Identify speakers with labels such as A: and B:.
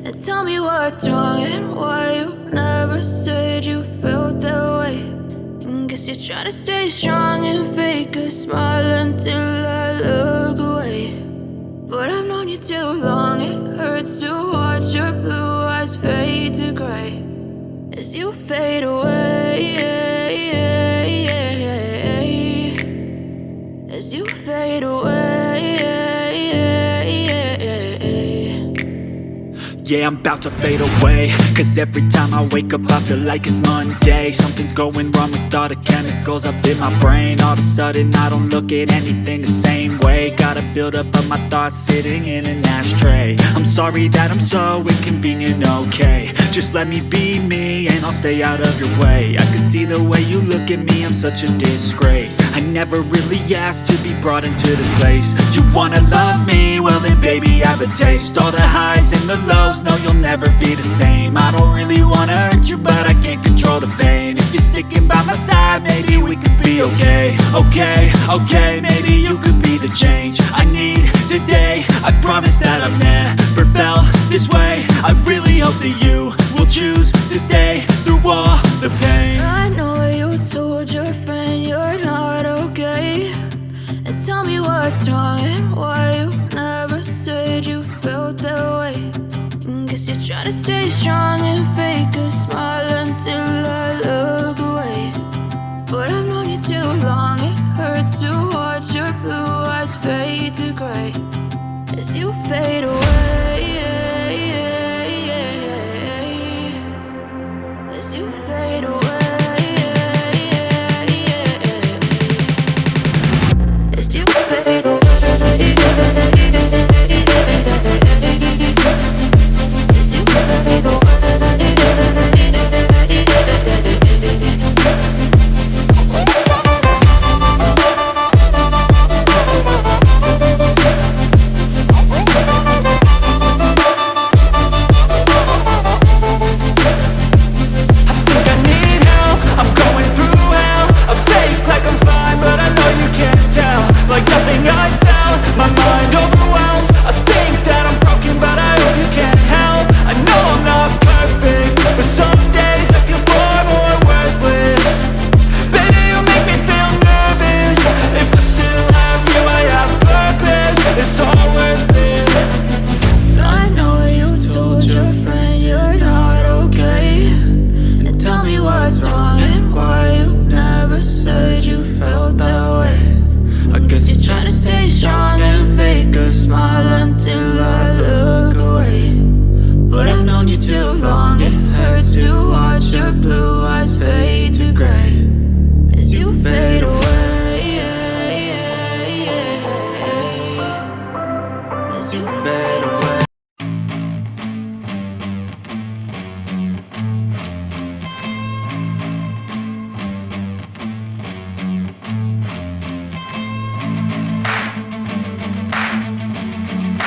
A: And tell me what's wrong and why you never said you felt that way. And guess you're trying to stay strong and fake a smile until I look away. But I've known you too long, it hurts to watch your blue eyes fade to gray as you fade away, as you fade away.
B: Yeah, I'm about to fade away, cause every time I wake up I feel like it's Monday. Something's going wrong with all the chemicals up in my brain. All of a sudden I don't look at anything the same way. Got a buildup of my thoughts sitting in an ashtray. I'm sorry that I'm so inconvenient, okay. Just let me be me and I'll stay out of your way. I can see the way you look at me, I'm such a disgrace. I never really asked to be brought into this place. You wanna love me? Well then baby I have a taste. All the highs and the lows, no you'll never be the same. I don't really wanna hurt you but I can't control the pain. If you're sticking by my side maybe we could be okay. Okay, maybe you could be the change I need today. I promise that I've never felt this way. I really hope that you will choose to stay through all the pain.
A: I know you told your friend you're not okay. And tell me what's wrong and why you never said you felt that way. And guess you're trying to stay strong and fake a smile until I